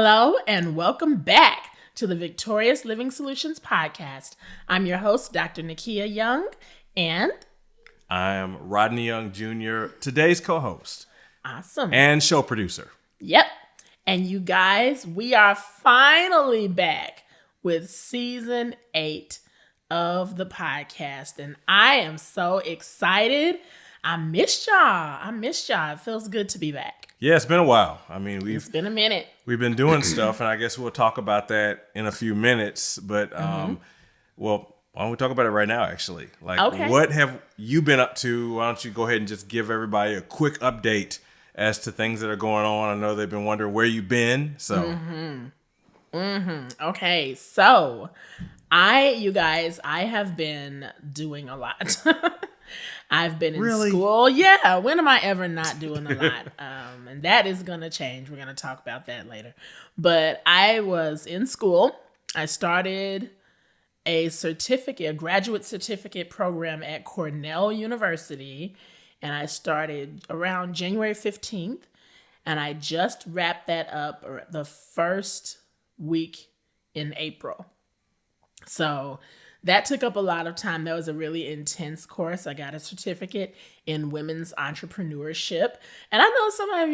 Hello and welcome back to the Victorious Living Solutions podcast. I'm your host, Dr. Nikeya Young, and I am Rodney Young Jr., today's co-host. Awesome. And show producer. Yep. And you guys, we are finally back with season 8 of the podcast. And I am so excited. I missed y'all. It feels good to be back. Yeah, it's been a while. I mean, it's been a minute. We've been doing stuff, and I guess we'll talk about that in a few minutes. But, well, why don't we talk about it right now, actually? What have you been up to? Why don't you go ahead and just give everybody a quick update as to things that are going on? I know they've been wondering where you've been, so. Okay, so I have been doing a lot. I've been in school. Yeah, when am I ever not doing a lot? And that is going to change. We're going to talk about that later. But I was in school. I started a graduate certificate program at Cornell University. And I started around January 15th. And I just wrapped that up the first week in April. So that took up a lot of time. That was a really intense course. I got a certificate in women's entrepreneurship. And I know some of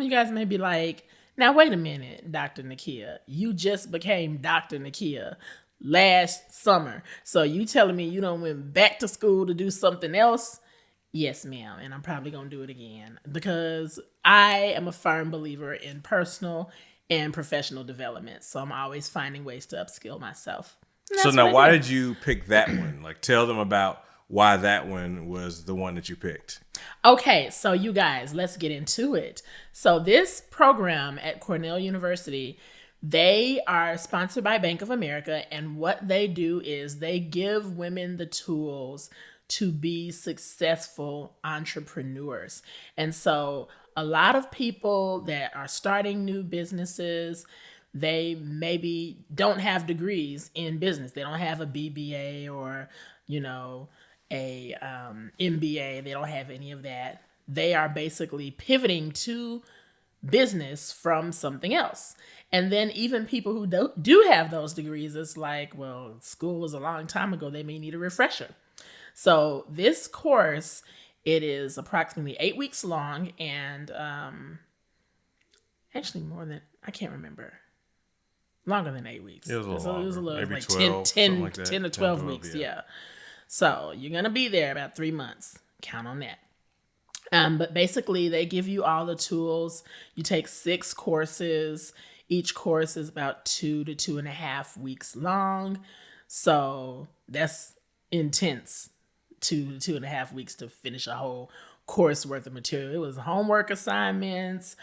you guys may be like, now wait a minute, Dr. Nikeya. You just became Dr. Nikeya last summer. So you telling me you done went back to school to do something else? Yes, ma'am. And I'm probably going to do it again because I am a firm believer in personal and professional development. So I'm always finding ways to upskill myself. So now, why did you pick that one? Tell them about why that one was the one that you picked. Okay, so you guys, let's get into it. So this program at Cornell University, they are sponsored by Bank of America, and what they do is they give women the tools to be successful entrepreneurs. And so a lot of people that are starting new businesses, they maybe don't have degrees in business. They don't have a BBA or, a MBA. They don't have any of that. They are basically pivoting to business from something else. And then even people who do have those degrees, it's like, well, school was a long time ago. They may need a refresher. So this course, it is approximately 8 weeks long and actually more than, I can't remember. Longer than 8 weeks. It was a little maybe like 12, 10 like 10 to 12 weeks. Yeah. So you're going to be there about 3 months. Count on that. But basically, they give you all the tools. You take 6 courses. Each course is about 2 to 2.5 weeks long. So that's intense. 2 to 2.5 weeks to finish a whole course worth of material. It was homework assignments.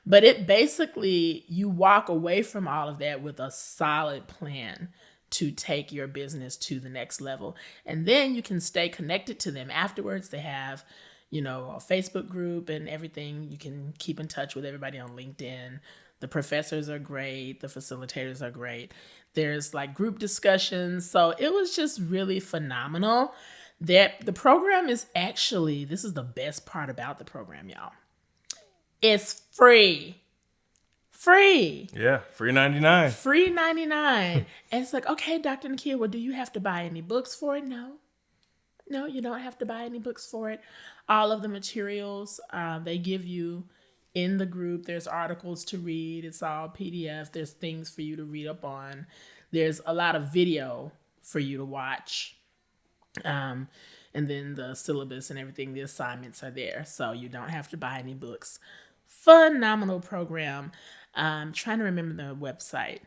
But it basically, you walk away from all of that with a solid plan to take your business to the next level. And then you can stay connected to them afterwards. They have, a Facebook group and everything. You can keep in touch with everybody on LinkedIn. The professors are great. The facilitators are great. There's group discussions. So it was just really phenomenal. That the program is actually, this is the best part about the program, y'all. It's free. Yeah, free 99. Free 99. And it's like, okay, Dr. Nikeya, well, do you have to buy any books for it? No, you don't have to buy any books for it. All of the materials they give you in the group, there's articles to read. It's all PDF. There's things for you to read up on. There's a lot of video for you to watch. And then the syllabus and everything, the assignments are there. So you don't have to buy any books. Phenomenal program. I'm trying to remember the website.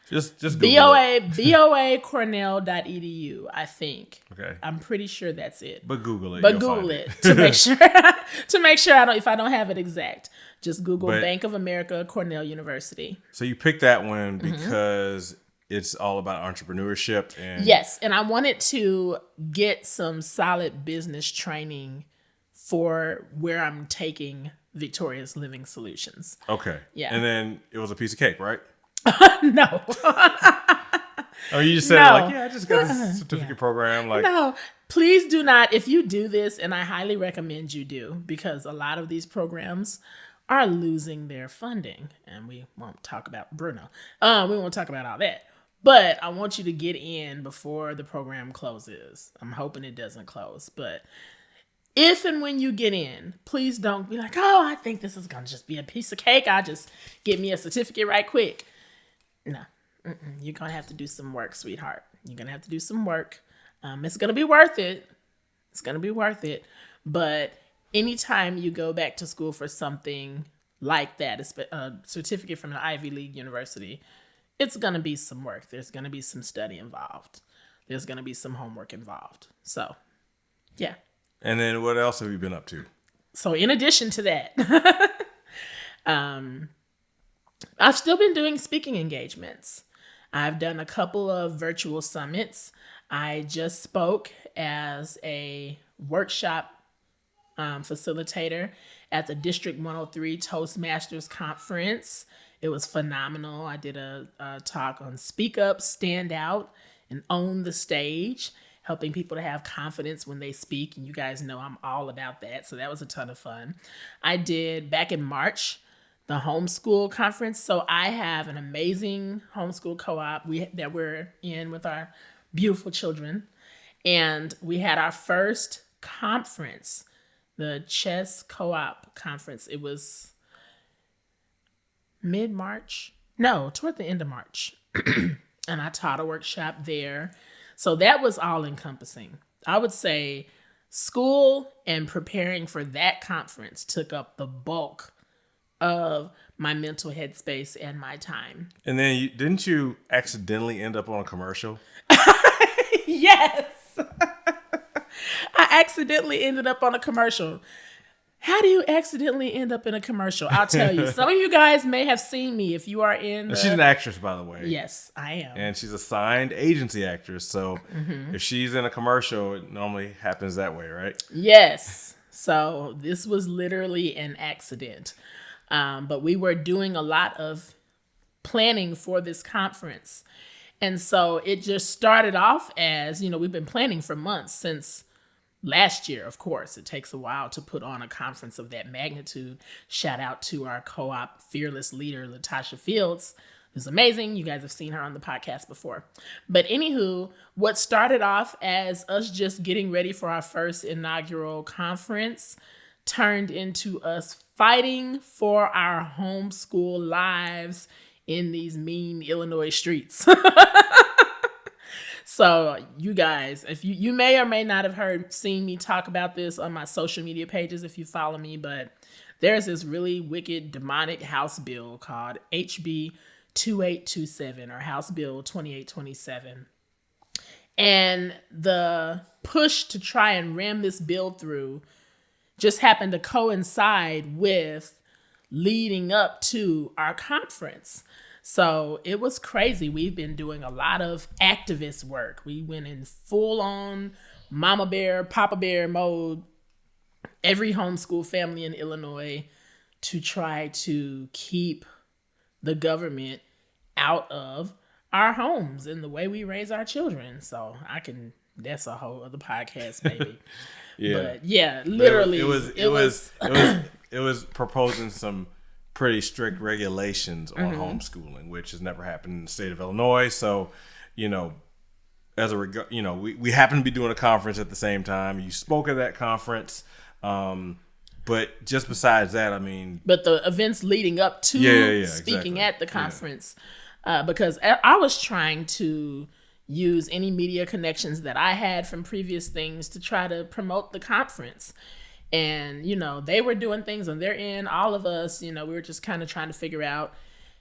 Just Google it. boacornell.edu, I think. Okay. I'm pretty sure that's it. But Google it. But Google it to make sure if I don't have it exact. Just Google Bank of America, Cornell University. So you picked that one because it's all about entrepreneurship and yes, and I wanted to get some solid business training for where I'm taking Victorious Living Solutions. Okay. Yeah. And then it was a piece of cake, right? No. Oh, you just said I just got this certificate program. No, please do not. If you do this, and I highly recommend you do, because a lot of these programs are losing their funding. And we won't talk about Bruno. We won't talk about all that. But I want you to get in before the program closes. I'm hoping it doesn't close. But if and when you get in, please don't be like, oh, I think this is going to just be a piece of cake. I'll just get me a certificate right quick. No. You're going to have to do some work, sweetheart. You're going to have to do some work. It's going to be worth it. It's going to be worth it. But anytime you go back to school for something like that, a certificate from an Ivy League university, it's going to be some work. There's going to be some study involved. There's going to be some homework involved. So, yeah. And then what else have you been up to? So in addition to that, I've still been doing speaking engagements. I've done a couple of virtual summits. I just spoke as a workshop facilitator at the District 103 Toastmasters Conference. It was phenomenal. I did a talk on speak up, stand out, and own the stage, helping people to have confidence when they speak. And you guys know I'm all about that. So that was a ton of fun. I did, back in March, the homeschool conference. So I have an amazing homeschool co-op that we're in with our beautiful children. And we had our first conference, the chess co-op conference. It was mid-March. No, toward the end of March. And I taught a workshop there. So that was all encompassing. I would say school and preparing for that conference took up the bulk of my mental headspace and my time. And then didn't you accidentally end up on a commercial? Yes. I accidentally ended up on a commercial. How do you accidentally end up in a commercial? I'll tell you. Some of you guys may have seen me if you are in She's an actress, by the way. Yes, I am. And she's a signed agency actress. So if she's in a commercial, it normally happens that way, right? Yes. So this was literally an accident. But we were doing a lot of planning for this conference. And so it just started off as, we've been planning for months since last year, of course. It takes a while to put on a conference of that magnitude. Shout out to our co-op fearless leader, Latasha Fields, who's amazing. You guys have seen her on the podcast before. But anywho, what started off as us just getting ready for our first inaugural conference turned into us fighting for our homeschool lives in these mean Illinois streets. So you guys, if you may or may not have seen me talk about this on my social media pages if you follow me, but there's this really wicked demonic House bill called HB 2827 or House Bill 2827. And the push to try and ram this bill through just happened to coincide with leading up to our conference. So it was crazy. We've been doing a lot of activist work. We went in full on mama bear, papa bear mode, every homeschool family in Illinois, to try to keep the government out of our homes and the way we raise our children. So that's a whole other podcast, maybe. Yeah. But yeah, literally. It was proposing some pretty strict regulations on homeschooling, which has never happened in the state of Illinois. So, as a we happen to be doing a conference at the same time. You spoke at that conference, but just besides that, but the events leading up to speaking at the conference, because I was trying to use any media connections that I had from previous things to try to promote the conference. And, they were doing things on their end. All of us, we were just kind of trying to figure out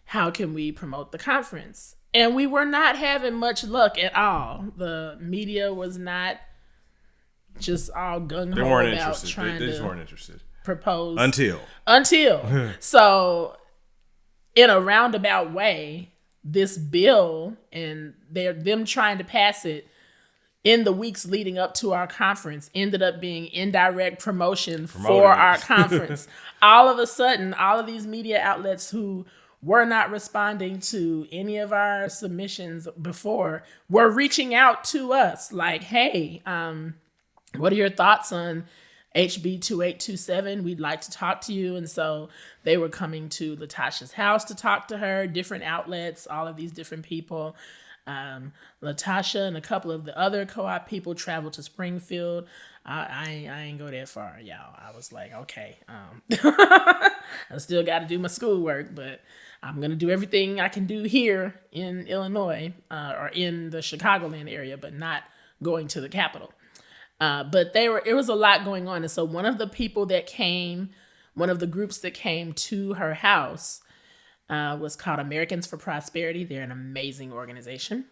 how can we promote the conference. And we were not having much luck at all. The media was not just all gung-ho they weren't about interested. trying they just to weren't interested. propose. Until. So, in a roundabout way, this bill and them trying to pass it in the weeks leading up to our conference ended up being indirect promotion for our conference. All of a sudden, all of these media outlets who were not responding to any of our submissions before were reaching out to us like, hey, what are your thoughts on HB 2827, we'd like to talk to you. And so they were coming to Latasha's house to talk to her, different outlets, all of these different people. Latasha and a couple of the other co-op people traveled to Springfield. I ain't go that far, y'all. I was like, okay, I still got to do my schoolwork, but I'm going to do everything I can do here in Illinois, or in the Chicagoland area, but not going to the capital. But it was a lot going on. And so one of the groups that came to her house was called Americans for Prosperity. They're an amazing organization.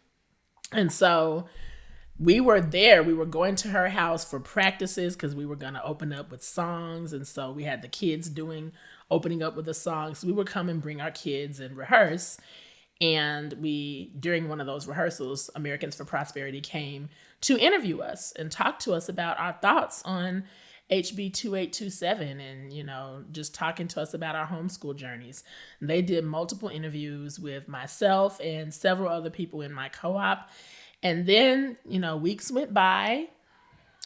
And so we were there. We were going to her house for practices because we were going to open up with songs. And so we had the kids opening up with the songs. We would come and bring our kids and rehearse. And during one of those rehearsals, Americans for Prosperity came to interview us and talk to us about our thoughts on HB 2827 and, just talking to us about our homeschool journeys. They did multiple interviews with myself and several other people in my co-op. And then, weeks went by.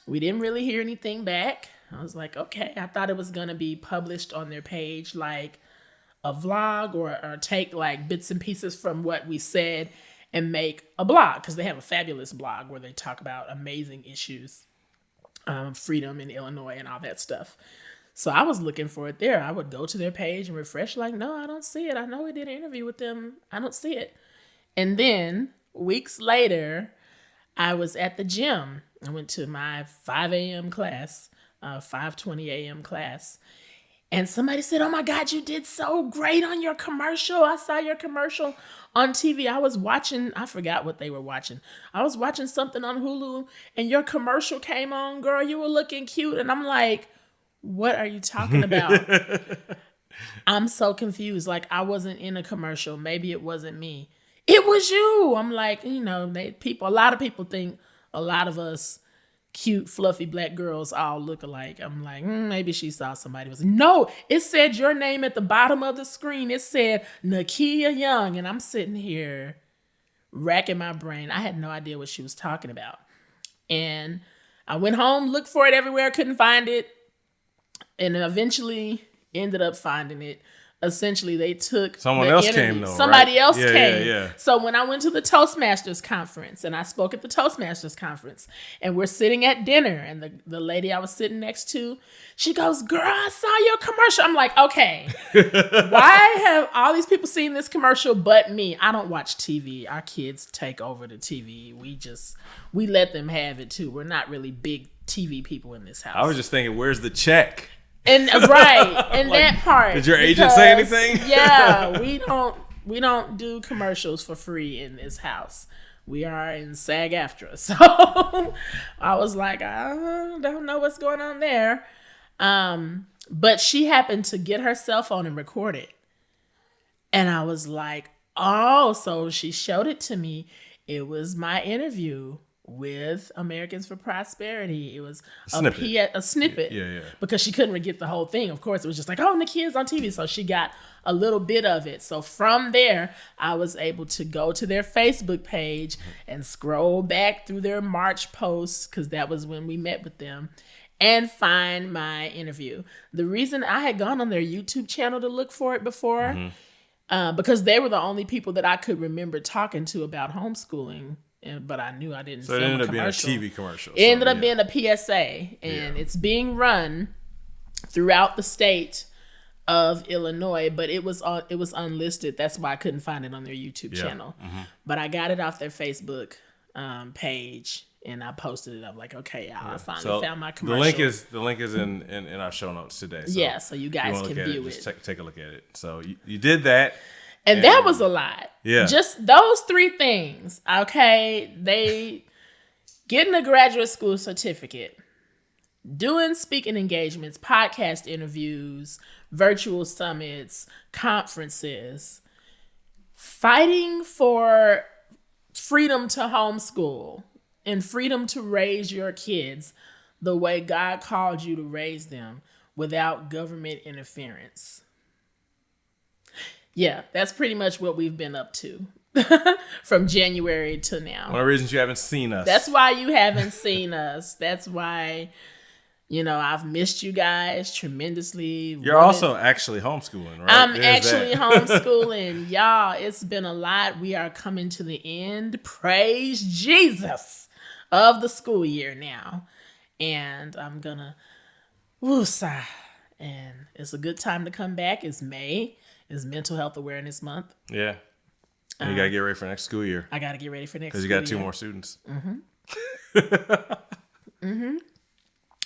We didn't really hear anything back. I was like, okay, I thought it was going to be published on their page like a vlog or take like bits and pieces from what we said and make a blog, because they have a fabulous blog where they talk about amazing issues, freedom in Illinois and all that stuff. So I was looking for it there. I would go to their page and refresh like, no, I don't see it. I know we did an interview with them. I don't see it. And then weeks later, I was at the gym. I went to my 5 a.m. class, 5:20 a.m. class. And somebody said, oh my God, you did so great on your commercial. I saw your commercial on TV. I was watching, I forgot what they were watching. I was watching something on Hulu and your commercial came on, girl. You were looking cute. And I'm like, what are you talking about? I'm so confused. Like, I wasn't in a commercial. Maybe it wasn't me. It was you. I'm like, a lot of people think a lot of us cute, fluffy black girls all look alike. I'm like, maybe she saw somebody. No, it said your name at the bottom of the screen. It said Nikeya Young. And I'm sitting here racking my brain. I had no idea what she was talking about. And I went home, looked for it everywhere, couldn't find it. And eventually ended up finding it. Essentially, they took someone else came though. Somebody else came. Yeah. So when I went to the Toastmasters conference and I spoke at the Toastmasters conference and we're sitting at dinner and the lady I was sitting next to, she goes, girl, I saw your commercial. I'm like, okay, why have all these people seen this commercial but me? I don't watch TV. Our kids take over the TV. We let them have it too. We're not really big TV people in this house. I was just thinking, where's the check? And right, and like, that part. Did your agent say anything? Yeah, we don't do commercials for free in this house. We are in SAG-AFTRA. So I was like, I don't know what's going on there. But she happened to get her cell phone and record it. And I was like, oh, so she showed it to me. It was my interview with Americans for Prosperity. It was a snippet. Yeah. Because she couldn't get the whole thing. Of course, it was just like, oh, Nikeya's on TV. So she got a little bit of it. So from there, I was able to go to their Facebook page and scroll back through their March posts, because that was when we met with them, and find my interview. The reason I had gone on their YouTube channel to look for it before, because they were the only people that I could remember talking to about homeschooling. But I knew I didn't film a commercial. So it ended up being a TV commercial. It ended up being a PSA, and it's being run throughout the state of Illinois, but it was unlisted. That's why I couldn't find it on their YouTube channel. But I got it off their Facebook page, and I posted it up. Like, okay, I finally found my commercial. The link is in our show notes today. So so you guys can view it. Just take a look at it. So you did that. And that was a lot. Yeah. Just those three things. Okay. They getting a graduate school certificate, doing speaking engagements, podcast interviews, virtual summits, conferences, fighting for freedom to homeschool and freedom to raise your kids the way God called you to raise them without government interference. Yeah, that's pretty much what we've been up to from January to now. One of the reasons you haven't seen us. That's why you haven't seen us. That's why, I've missed you guys tremendously. You're also actually homeschooling, right? I'm actually homeschooling. Y'all, it's been a lot. We are coming to the end, praise Jesus, of the school year now. And I'm going to woosah. And it's a good time to come back. It's May. It's Mental Health Awareness Month. Yeah. And you got to get ready for next school year. I got to get ready for next school year. Because you got 2 more students.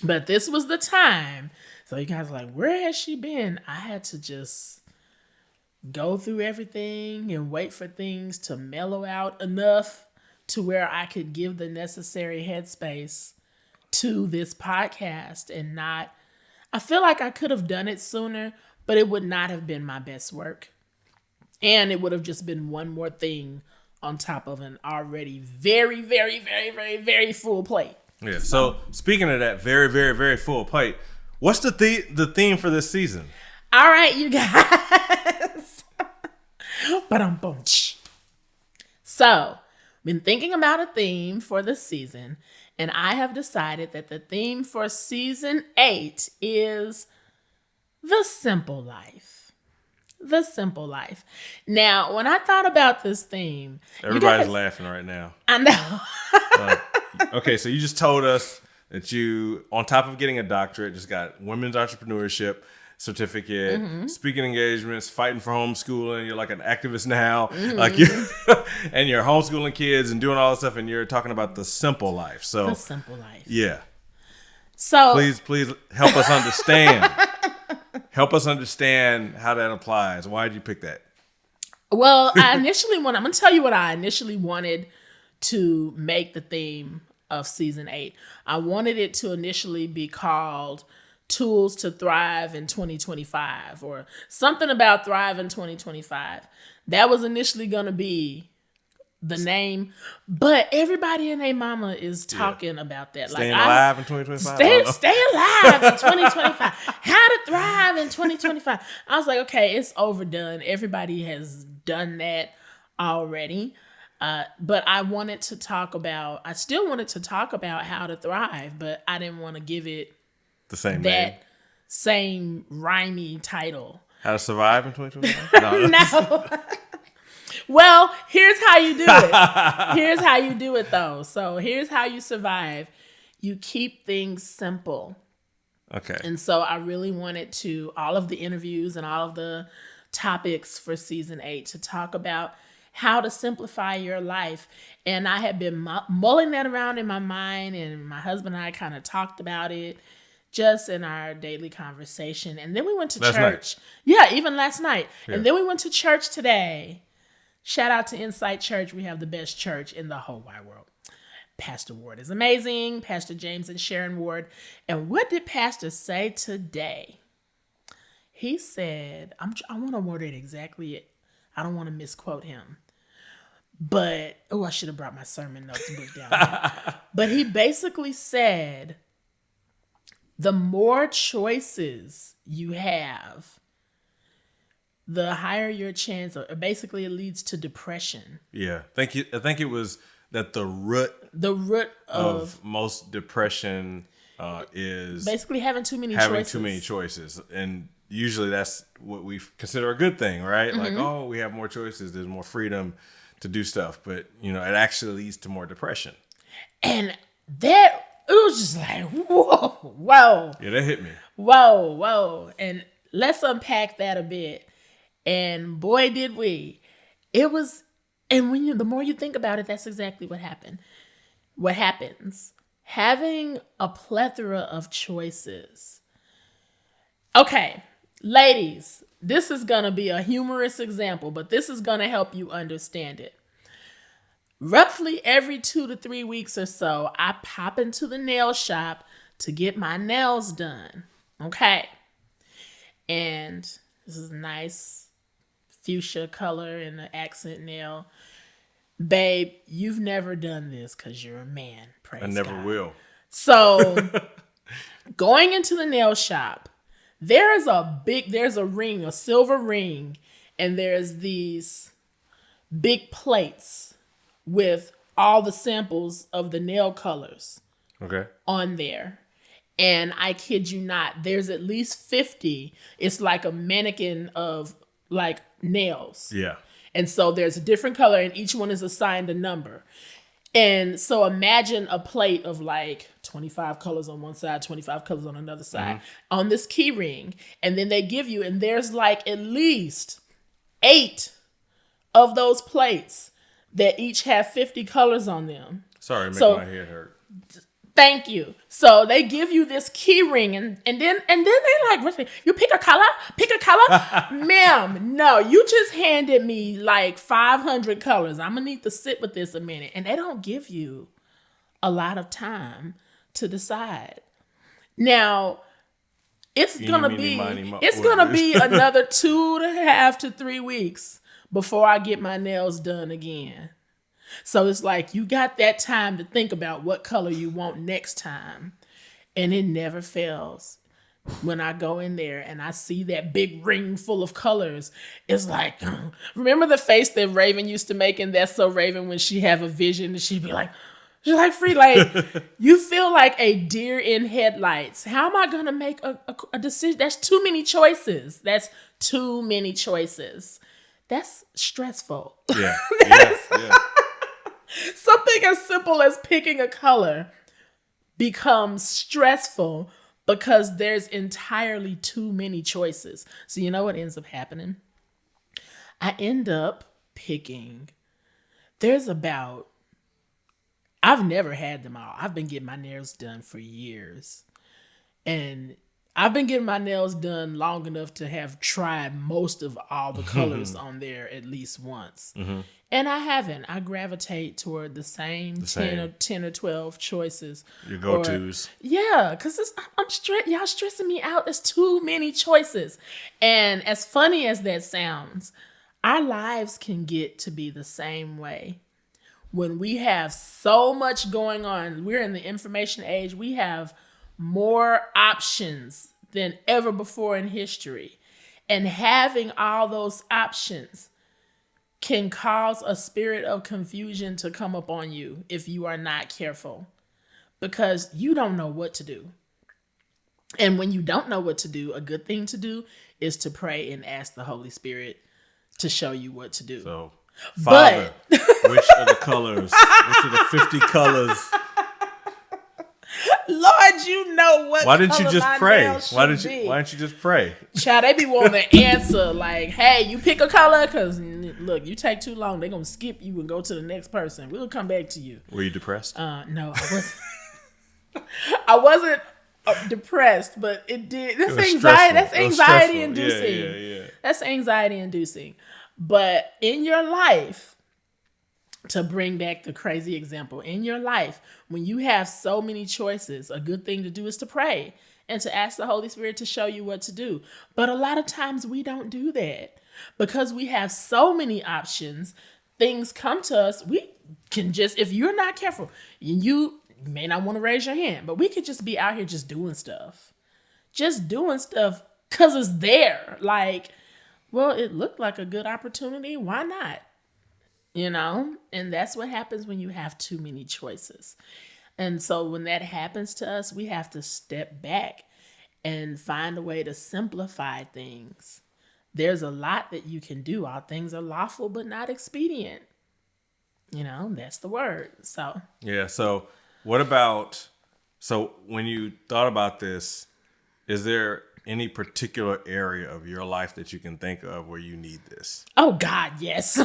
But this was the time. So you guys are like, where has she been? I had to just go through everything and wait for things to mellow out enough to where I could give the necessary headspace to this podcast and not... I feel like I could have done it sooner, but it would not have been my best work. And it would have just been one more thing on top of an already very, very, very, very, very full plate. Yeah. So speaking of that very, very, very full plate, what's the theme for this season? All right, you guys. So, been thinking about a theme for the season, and I have decided that the theme for season 8 is the simple life. The simple life. Now, when I thought about this theme, everybody's laughing right now. I know. Okay, so you just told us that you, on top of getting a doctorate, just got women's entrepreneurship certificate, speaking engagements, fighting for homeschooling. You're like an activist now, like you, and you're homeschooling kids and doing all this stuff, and you're talking about the simple life. So the simple life. Yeah. So please help us understand. Help us understand how that applies. Why did you pick that? Well, I'm going to tell you what I initially wanted to make the theme of season 8. I wanted it to initially be called Tools to Thrive in 2025 or something about Thrive in 2025. That was initially going to be the name, but everybody and their mama is talking about that. Staying alive in 2025. Stay alive in 2025. How to thrive in 2025. I was like, okay, it's overdone. Everybody has done that already. But I still wanted to talk about how to thrive, but I didn't want to give it the same that name. Same rhymey title. How to survive in 2025? No. Well, here's how you do it. Here's how you do it, though. So here's how you survive. You keep things simple. Okay. And so I really wanted all of the interviews and all of the topics for season 8 to talk about how to simplify your life. And I had been mulling that around in my mind, and my husband and I kind of talked about it just in our daily conversation. And then we went to church. Night. Yeah, even last night. Yeah. And then we went to church today. Shout out to Insight Church. We have the best church in the whole wide world. Pastor Ward is amazing. Pastor James and Sharon Ward. And what did Pastor say today? He said, I want to word it exactly. I don't want to misquote him. But, I should have brought my sermon notes book down. But he basically said, the more choices you have, the higher your chance, or basically it leads to depression. Yeah. I think it was that the root of most depression is basically having too many choices. And usually that's what we consider a good thing, right? Like, we have more choices, there's more freedom to do stuff. But, it actually leads to more depression. And that, it was just like, whoa. Yeah, that hit me. Whoa. And let's unpack that a bit. And boy, did we. It was, and the more you think about it, that's exactly what happened. What happens? Having a plethora of choices. Okay, ladies, this is going to be a humorous example, but this is going to help you understand it. Roughly every 2 to 3 weeks or so, I pop into the nail shop to get my nails done. Okay. And this is nice fuchsia color and an accent nail. Babe, you've never done this because you're a man. Praise God. I never will. So going into the nail shop, there's a ring, a silver ring, and there's these big plates with all the samples of the nail colors on there. And I kid you not, there's at least 50. It's like a mannequin of like nails. Yeah. And so there's a different color and each one is assigned a number. And so imagine a plate of like 25 colors on one side, 25 colors on another side on this key ring. And then they give you, and there's like at least 8 of those plates that each have 50 colors on them. Sorry, making my head hurt. Thank you. So they give you this key ring and then they like, you pick a color? Ma'am, no, you just handed me like 500 colors. I'm going to need to sit with this a minute. And they don't give you a lot of time to decide. Now, it's going to be another 2.5 to 3 weeks before I get my nails done again. So it's like you got that time to think about what color you want next time. And it never fails. When I go in there and I see that big ring full of colors, it's like, remember the face that Raven used to make in That's So Raven when she have a vision and she'd be like, she's like, free, like, you feel like a deer in headlights. How am I going to make a decision? That's too many choices. That's too many choices. That's stressful. Yeah. Yeah. Something as simple as picking a color becomes stressful because there's entirely too many choices. So you know what ends up happening? I end up picking, I've never had them all. I've been getting my nails done for years. And I've been getting my nails done long enough to have tried most of all the colors on there at least once. Mm-hmm. And I haven't. I gravitate toward the same 10 or 12 choices. Your go-tos. Yeah, because y'all stressing me out. There's too many choices. And as funny as that sounds, our lives can get to be the same way. When we have so much going on, we're in the information age, we have more options than ever before in history. And having all those options can cause a spirit of confusion to come upon you if you are not careful, because you don't know what to do. And when you don't know what to do, a good thing to do is to pray and ask the Holy Spirit to show you what to do. So, Father, which are the colors? Which are the 50 colors? Lord, you know what. Why didn't you just pray? Why didn't you just pray? Child, they be wanting to answer like, hey, you pick a color, because look, you take too long, they're going to skip you and go to the next person. We'll come back to you. Were you depressed? No, I wasn't. I wasn't depressed, but it did. That's anxiety. That's anxiety inducing. Yeah. That's anxiety inducing. But in your life, to bring back the crazy example, in your life, when you have so many choices, a good thing to do is to pray and to ask the Holy Spirit to show you what to do. But a lot of times we don't do that because we have so many options. Things come to us. We can just, if you're not careful, you may not want to raise your hand, but we could just be out here just doing stuff because it's there. Like, well, it looked like a good opportunity. Why not? You know, and that's what happens when you have too many choices. And so when that happens to us, we have to step back and find a way to simplify things. There's a lot that you can do. All things are lawful, but not expedient. You know, that's the word. So, yeah. So what about, so when you thought about this, is there any particular area of your life that you can think of where you need this? Oh God, yes.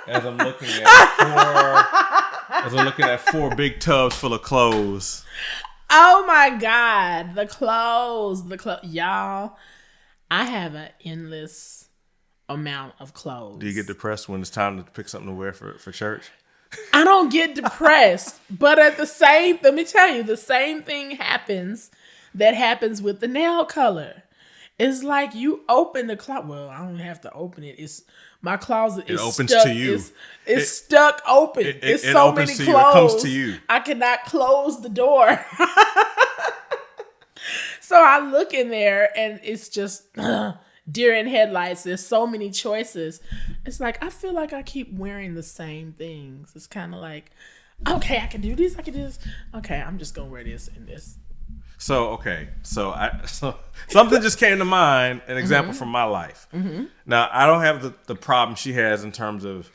As I'm looking at 4 big tubs full of clothes. Oh my God, the clothes, y'all. I have an endless amount of clothes. Do you get depressed when it's time to pick something to wear for church? I don't get depressed, but let me tell you, the same thing happens with the nail color. It's like you open the closet. Well, I don't have to open it. My closet is opens stuck. To you. It's stuck open. It's so many clothes. It comes to you. I cannot close the door. So I look in there and it's just deer in headlights. There's so many choices. It's like, I feel like I keep wearing the same things. It's kind of like, okay, I can do this. I can do this. Okay, I'm just going to wear this and this. So something just came to mind. An example from my life. Now I don't have the problem she has in terms of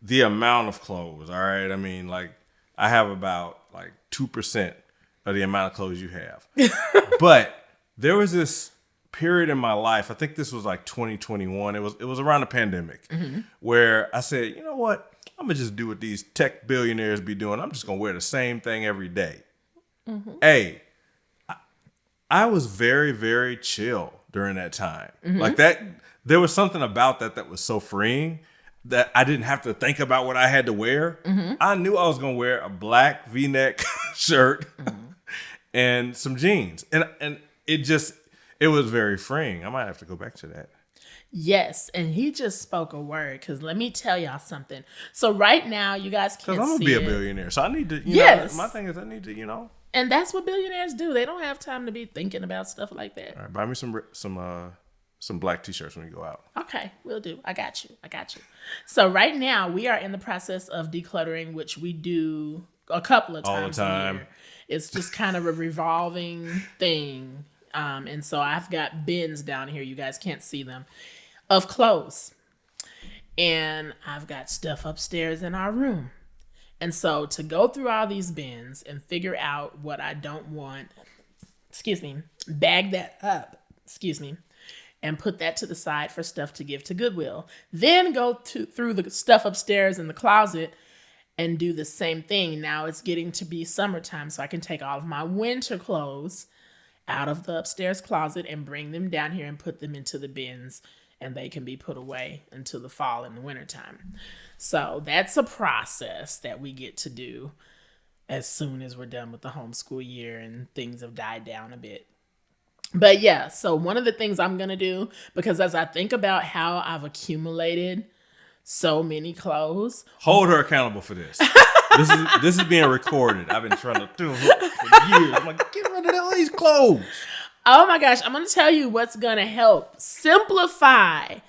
the amount of clothes. All right, I mean, like I have about like 2% of the amount of clothes you have. But there was this period in my life. I think this was like 2021. It was around the pandemic where I said, you know what? I'm gonna just do what these tech billionaires be doing. I'm just gonna wear the same thing every day. Hey. I was very, very chill during that time. Like that, there was something about that was so freeing that I didn't have to think about what I had to wear. I knew I was going to wear a black V-neck shirt and some jeans. And it was very freeing. I might have to go back to that. Yes, and he just spoke a word, because let me tell y'all something. So right now, you guys can't see it. Because I'm going to be a billionaire, so I need to, you know, my thing is I need to, you know. And that's what billionaires do. They don't have time to be thinking about stuff like that. All right, buy me some black t-shirts when you go out. Okay, will do. I got you. So right now we are in the process of decluttering, which we do a couple of times a year. It's just kind of a revolving thing. And so I've got bins down here. You guys can't see them, of clothes. And I've got stuff upstairs in our room. And so to go through all these bins and figure out what I don't want, bag that up, and put that to the side for stuff to give to Goodwill. Then go through the stuff upstairs in the closet and do the same thing. Now it's getting to be summertime, so I can take all of my winter clothes out of the upstairs closet and bring them down here and put them into the bins, and they can be put away until the fall and the wintertime. So that's a process that we get to do as soon as we're done with the homeschool year and things have died down a bit. But yeah, so one of the things I'm going to do, because as I think about how I've accumulated so many clothes. Hold her accountable for this. This is being recorded. I've been trying to do it for years. I'm like, get rid of all these clothes. Oh my gosh, I'm going to tell you what's going to help. Simplify,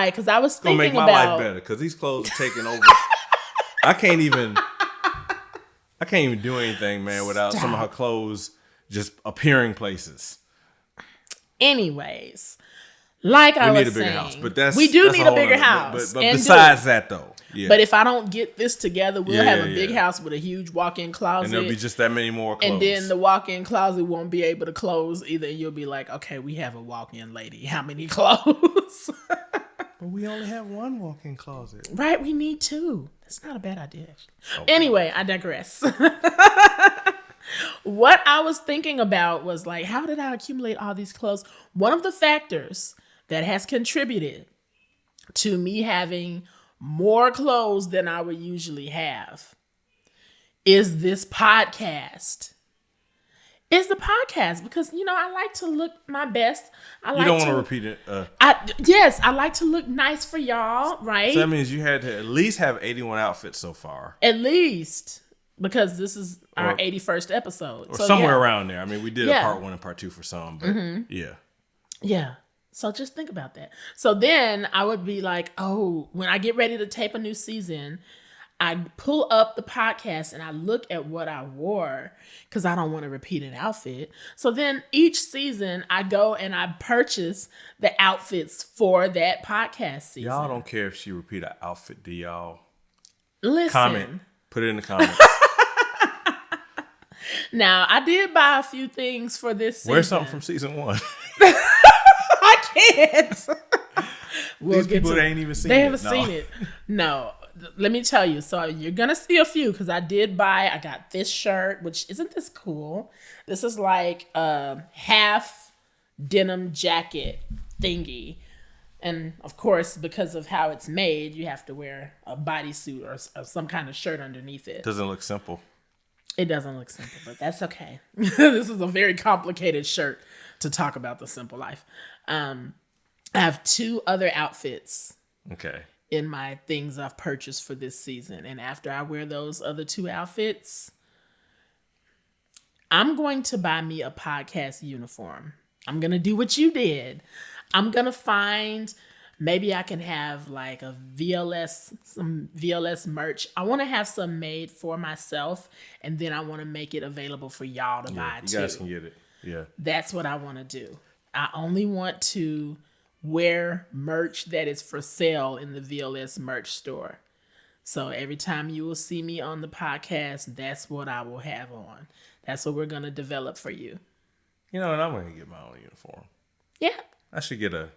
because I was thinking about... It's going to make my life better, because these clothes are taking over. I can't even do anything, man, without some of her clothes just appearing places. Anyways, like I was saying... We need a bigger house, but we do need a bigger house. But besides that, though. Yeah. But if I don't get this together, we'll have a big house with a huge walk-in closet. And there'll be just that many more clothes. And then the walk-in closet won't be able to close either. You'll be like, okay, we have a walk-in lady. How many clothes? But we only have one walk-in closet. Right, we need two. That's not a bad idea, actually. Okay. Anyway, I digress. What I was thinking about was like, how did I accumulate all these clothes? One of the factors that has contributed to me having more clothes than I would usually have is this podcast. It's the podcast because, you know, I like to look my best. You don't want to repeat it. Yes, I like to look nice for y'all, right? So that means you had to at least have 81 outfits so far. At least, because this is our 81st episode. Or so, somewhere around there. I mean, we did a part 1 and part 2 for some, but yeah. Yeah. So just think about that. So then I would be like, oh, when I get ready to tape a new season, I pull up the podcast and I look at what I wore because I don't want to repeat an outfit. So then each season I go and I purchase the outfits for that podcast season. Y'all don't care if she repeat an outfit, do y'all? Listen. Comment. Put it in the comments. Now, I did buy a few things for this season. Where's something from season 1? I can't. These people ain't even seen it. They haven't seen it. No. Let me tell you. So you're going to see a few because I got this shirt, which isn't this cool. This is like a half denim jacket thingy. And of course, because of how it's made, you have to wear a bodysuit or some kind of shirt underneath it. Doesn't look simple. It doesn't look simple, but that's okay. This is a very complicated shirt to talk about the simple life. I have 2 other outfits. Okay. In my things I've purchased for this season. And after I wear those other 2 outfits, I'm going to buy me a podcast uniform. I'm going to do what you did. I'm going to find Maybe I can have like a VLS, some VLS merch. I want to have some made for myself, and then I want to make it available for y'all to buy too. You guys can get it. Yeah. That's what I want to do. I only want to wear merch that is for sale in the VLS merch store. So every time you will see me on the podcast, that's what I will have on. That's what we're going to develop for you. You know, and I'm going to get my own uniform. Yeah. I should get a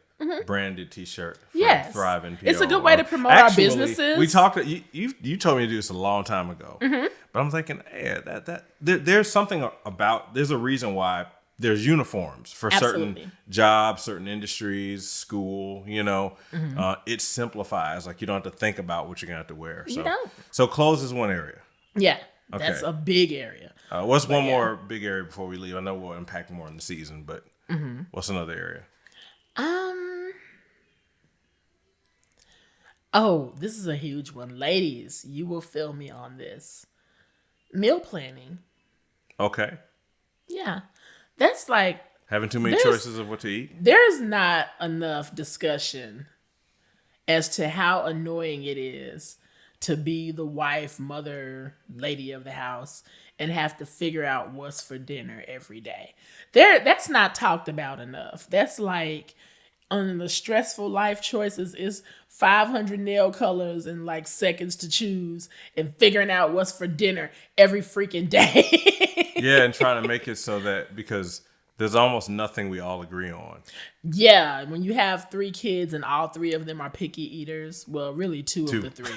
branded T-shirt from Thriving PR. It's a good way to promote our businesses. We talked. You told me to do this a long time ago, but I'm thinking, hey, there's something about. There's a reason why there's uniforms for certain jobs, certain industries, school. You know, it simplifies. Like you don't have to think about what you're gonna have to wear. So, so clothes is one area. Yeah, that's a big area. What's one more big area before we leave? I know we'll impact more in the season, but what's another area? Oh, this is a huge one. Ladies, you will feel me on this. Meal planning. Okay. Yeah. That's like... having too many choices of what to eat? There's not enough discussion as to how annoying it is to be the wife, mother, lady of the house and have to figure out what's for dinner every day. That's not talked about enough. That's like... on the stressful life choices is 500 nail colors and like seconds to choose and figuring out what's for dinner every freaking day. Yeah, and trying to make it so that because there's almost nothing we all agree on. Yeah, when you have 3 kids and all 3 of them are picky eaters, well, really 2 of the 3.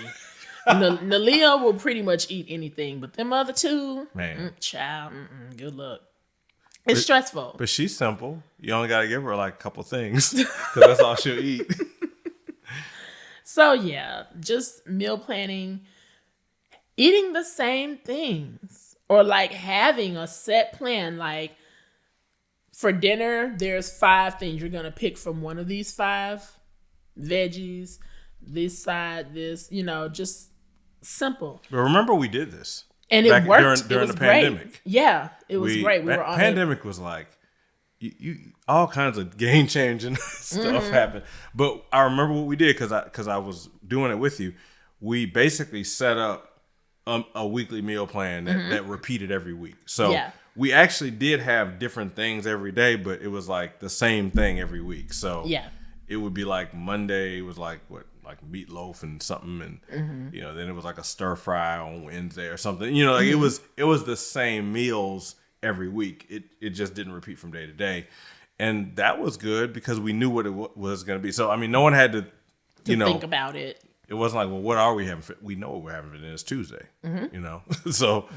Nikeya will pretty much eat anything, but them other 2, child, good luck. It's stressful. But she's simple. You only got to give her like a couple things because that's all she'll eat. So yeah, just meal planning, eating the same things or like having a set plan. Like for dinner, there's 5 things. You're going to pick from one of these 5 veggies, this side, this, just simple. But remember we did this. And it worked. During the pandemic. Great. Yeah, it was great. We were on pandemic was like, you all kinds of game changing stuff happened. But I remember what we did because I was doing it with you. We basically set up a weekly meal plan that repeated every week. So we actually did have different things every day, but it was like the same thing every week. So it would be like Monday was like meatloaf and something, and then it was like a stir fry on Wednesday or something. It was the same meals every week. It just didn't repeat from day to day, and that was good because we knew what it was going to be. So I mean, no one had to think about it. It wasn't like, well, what are we having? We know what we're having, and it's Tuesday. So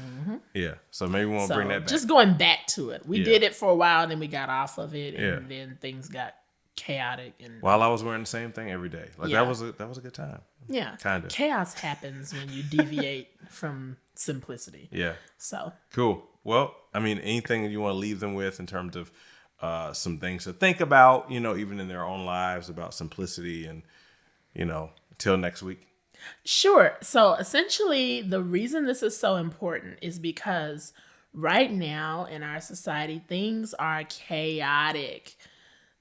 so maybe we won't bring that back. Just going back to it, we did it for a while, and then we got off of it, and then things got chaotic. And while I was wearing the same thing every day, that was a good time. Yeah, kind of chaos happens when you deviate from simplicity. Yeah. So cool. Well, I mean, anything that you want to leave them with in terms of some things to think about, even in their own lives about simplicity, and until next week. Sure. So essentially, the reason this is so important is because right now in our society, things are chaotic.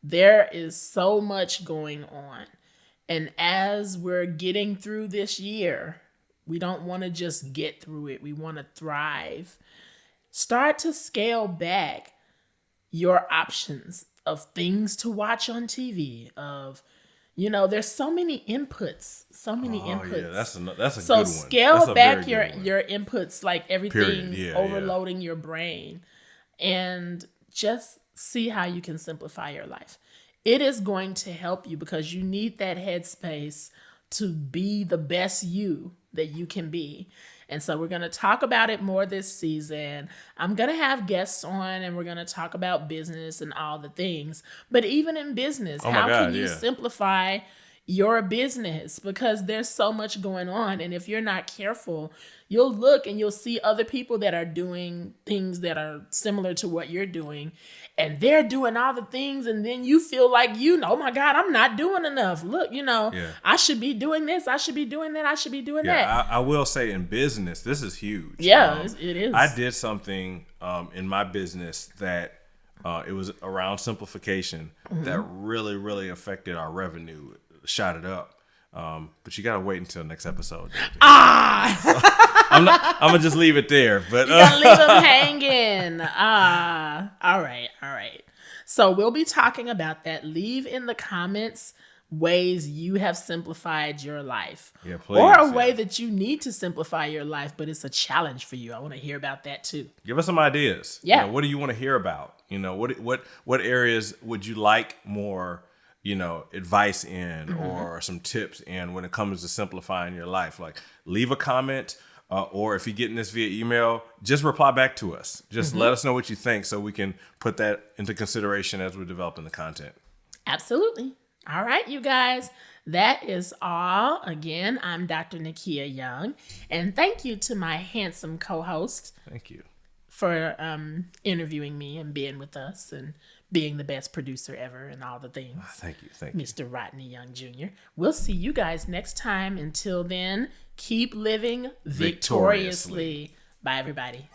There is so much going on. And as we're getting through this year, we don't want to just get through it. We want to thrive. Start to scale back your options of things to watch on TV, there's so many inputs. Yeah, that's a good one. So scale back your inputs, like everything overloading your brain, and just see how you can simplify your life. It is going to help you because you need that headspace to be the best you that you can be. And so we're going to talk about it more this season. I'm going to have guests on and we're going to talk about business and all the things. But even in business, how can you simplify your business? Because there's so much going on. And if you're not careful, you'll look and you'll see other people that are doing things that are similar to what you're doing. And they're doing all the things. And then you feel like, oh my God, I'm not doing enough. Look, I should be doing this. I should be doing that. I should be doing that. I will say in business, this is huge. Yeah, it is. I did something in my business that it was around simplification that really, really affected our revenue shot it up. But you gotta wait until next episode. I'm gonna just leave it there. But you gotta leave them hanging. All right. So we'll be talking about that. Leave in the comments ways you have simplified your life. Yeah, please. Or a way that you need to simplify your life, but it's a challenge for you. I want to hear about that too. Give us some ideas. Yeah. What do you want to hear about? What areas would you like more, advice in or some tips in when it comes to simplifying your life? Like, leave a comment. Or if you're getting this via email, just reply back to us. Just let us know what you think so we can put that into consideration as we're developing the content. Absolutely. All right, you guys. That is all. Again, I'm Dr. Nikeya Young. And thank you to my handsome co-host. Thank you. For interviewing me and being with us and being the best producer ever and all the things. Thank you. Mr. Rodney Young Jr. We'll see you guys next time. Until then, keep living victoriously. Bye, everybody.